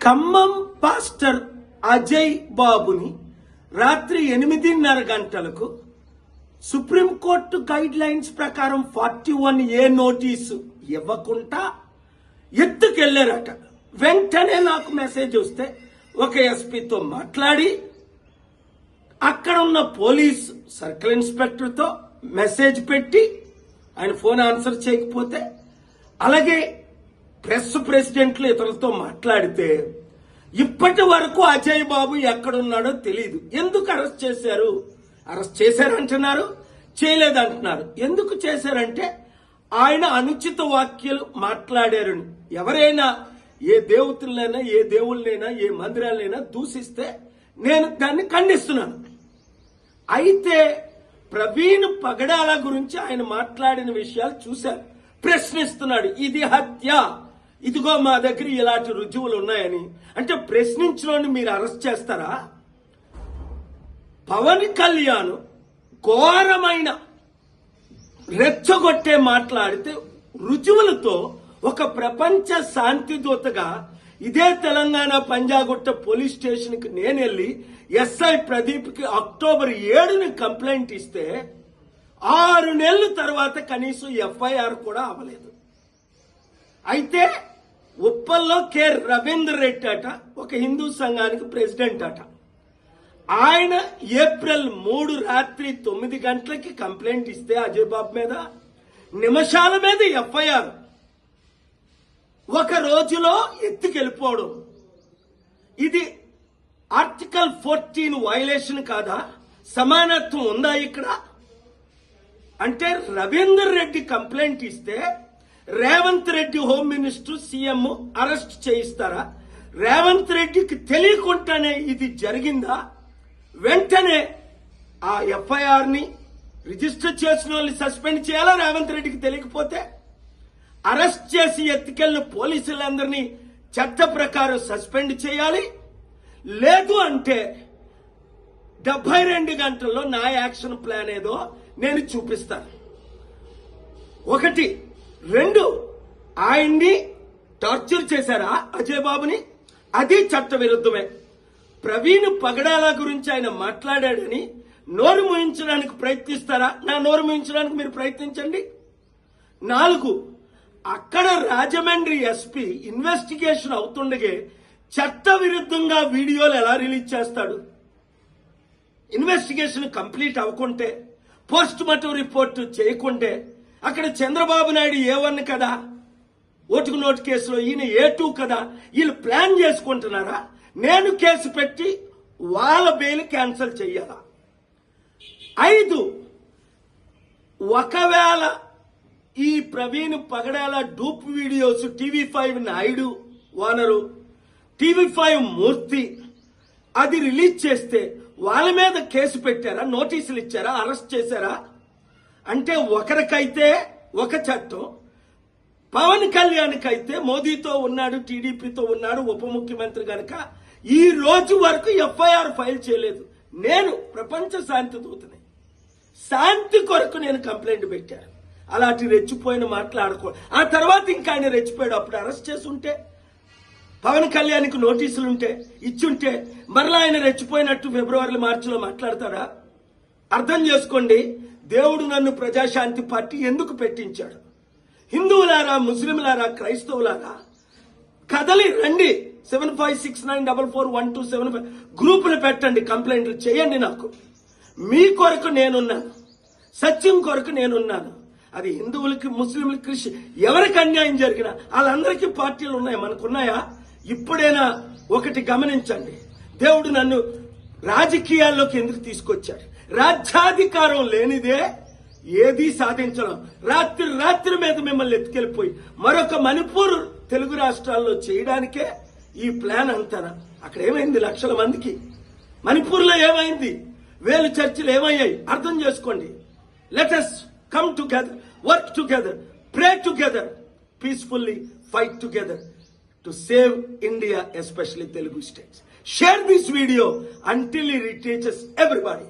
Khammam pastor Ajay బాబుని రాత్రి 8:30 గంటలకు సుప్రీంకోర్టు గైడ్ లైన్స్ ప్రకారం 41A నోటీసు ఇవ్వకుండా ఎత్తుకెళ్లారట. వెంటనే నాకు మెసేజ్ వస్తే ఒక ఎస్పీతో మాట్లాడి అక్కడ ఉన్న పోలీస్ సర్కిల్ ఇన్స్పెక్టర్తో మెసేజ్ పెట్టి ఆయన ఫోన్ ఆన్సర్ చేయకపోతే, అలాగే ప్రెసిడెంట్లు ఇతరులతో మాట్లాడితే ఇప్పటి వరకు అజయ్ బాబు ఎక్కడున్నాడో తెలియదు. ఎందుకు అరెస్ట్ చేశారు? అరెస్ట్ చేశారంటున్నారు, చేయలేదంటున్నారు. ఎందుకు చేశారంటే ఆయన అనుచిత వాక్యాలు మాట్లాడారని. ఎవరైనా ఏ దేవతలైనా ఏ దేవుళ్ళైనా ఏ మందిరాలైనా దూషిస్తే నేను దాన్ని ఖండిస్తున్నాను. అయితే ప్రవీణ్ పగడాల గురించి ఆయన మాట్లాడిన విషయాలు చూశారు. ప్రశ్నిస్తున్నాడు, ఇది హత్య, ఇదిగో మా దగ్గర ఇలాంటి రుజువులు ఉన్నాయని. అంటే ప్రశ్నించలోని మీరు అరెస్ట్ చేస్తారా? పవన్ కళ్యాణ్ ఘోరమైన రెచ్చగొట్టే మాట్లాడితే రుజువులతో ఒక ప్రపంచ శాంతి దూతగా ఇదే తెలంగాణ పంజాగుట్ట పోలీస్ స్టేషన్ కి నేను వెళ్లి ఎస్ఐ ప్రదీప్ కి అక్టోబర్ 7ని కంప్లైంట్ ఇస్తే 6 నెలల తర్వాత కనీసం ఎఫ్ఐఆర్ కూడా అవ్వలేదు. అయితే ఉప్పల్లో కె రవీందర్ రెడ్డి అట, ఒక హిందూ సంఘానికి ప్రెసిడెంట్ అట. ఆయన ఏప్రిల్ 3 రాత్రి 9 గంటలకి కంప్లైంట్ ఇస్తే అజయ్ బాబు మీద నిమిషాల మీద ఎఫ్ఐఆర్. ఒక రోజులో ఎత్తుకెళ్ళిపోవడం. ఇది ఆర్టికల్ 14 వైలేషన్ కాదా? సమానత్వం ఉందా ఇక్కడ? అంటే రవీందర్ రెడ్డి కంప్లైంట్ ఇస్తే Revanth Reddy home minister CM arrest చేయిస్తారా? రేవంత్ రెడ్డికి తెలియకుండానే ఇది జరిగిందా? వెంటనే ఆ ఎఫ్ఐఆర్ ని రిజిస్టర్ చేసిన వాళ్ళని సస్పెండ్ చేయాలా? రేవంత్ రెడ్డికి తెలియకపోతే అరెస్ట్ చేసి ఎత్తుకెళ్లిన పోలీసులందరినీ చట్ట ప్రకారం సస్పెండ్ చేయాలి. లేదు అంటే 72 గంటల్లో నా యాక్షన్ ప్లాన్ ఏదో నేను చూపిస్తాను. 1, 2 ఆయన్ని టార్చర్ చేశారా అజయ్ బాబుని? అది చట్ట విరుద్ధమే. ప్రవీణ్ పగడాల గురించి ఆయన మాట్లాడాడని నోరు మూయించడానికి ప్రయత్నిస్తారా? నా నోరు మూయించడానికి మీరు ప్రయత్నించండి. 4, అక్కడ రాజమండ్రి ఎస్పీ ఇన్వెస్టిగేషన్ అవుతుండగే చట్ట విరుద్ధంగా వీడియోలు ఎలా రిలీజ్ చేస్తాడు? ఇన్వెస్టిగేషన్ కంప్లీట్ అవ్వకుంటే, పోస్ట్ మార్టం రిపోర్ట్ చేయకుంటే, అక్కడ చంద్రబాబు నాయుడు A1 కదా, ఓటుకు నోటు కేసులో ఈయన A2 కదా, వీళ్ళు ప్లాన్ చేసుకుంటున్నారా? నేను కేసు పెట్టి వాళ్ళ బెయిల్ క్యాన్సిల్ చెయ్యాలా? 5, ఒకవేళ ఈ Praveen Pagadala dupe videos TV5 Naidu owner, TV5 Murthy అది రిలీజ్ చేస్తే వాళ్ళ మీద కేసు పెట్టారా? నోటీసులు ఇచ్చారా? అరెస్ట్ చేశారా? అంటే ఒకరికైతే ఒక చట్టం, పవన్ కళ్యాణ్కి అయితే మోదీతో ఉన్నాడు, టీడీపీతో ఉన్నాడు, ఉప ముఖ్యమంత్రి గనక ఈ రోజు వరకు ఎఫ్ఐఆర్ ఫైల్ చేయలేదు. నేను ప్రపంచ శాంతి దూతని, శాంతి కొరకు నేను కంప్లైంట్ పెట్టాను. అలాంటి రెచ్చిపోయిన మాట్లాడుకో. ఆ తర్వాత ఇంకా ఆయన రెచ్చిపోయాడు. అప్పుడు అరెస్ట్ చేసి ఉంటే, పవన్ కళ్యాణ్కి నోటీసులుంటే ఇచ్చుంటే మరలా ఆయన రెచ్చిపోయినట్టు ఫిబ్రవరి మార్చిలో మాట్లాడతాడా? అర్థం చేసుకోండి. దేవుడు నన్ను ప్రజాశాంతి పార్టీ ఎందుకు పెట్టించాడు? హిందువులారా, ముస్లింలారా, క్రైస్తవులారా కదలి రండి. 7569441275 గ్రూపులు పెట్టండి, కంప్లైంట్లు చేయండి. నాకు మీ కొరకు నేనున్నాను, సత్యం కొరకు నేనున్నాను. అది హిందువులకి, ముస్లింలకి, క్రిస్టియన్ ఎవరికి అన్యాయం జరిగినా వాళ్ళందరికీ పార్టీలు ఉన్నాయి, మనకున్నాయా? ఇప్పుడైనా ఒకటి గమనించండి. దేవుడు నన్ను రాజకీయాల్లోకి ఎందుకు తీసుకొచ్చాడు? రాజ్యాధికారం లేనిదే ఏదీ సాధించడం. రాత్రి మీద మిమ్మల్ని ఎత్తుకెళ్ళిపోయి మరొక మణిపూర్ తెలుగు రాష్ట్రాల్లో చేయడానికే ఈ ప్లాన్ అంటారా? అక్కడ ఏమైంది? లక్షల మందికి. మణిపూర్లో ఏమైంది? 1000 చర్చిలు ఏమయ్యాయి? అర్థం చేసుకోండి. Let us come together, work together, pray together, peacefully fight together to save India, especially Telugu states. Share this video until it reaches everybody.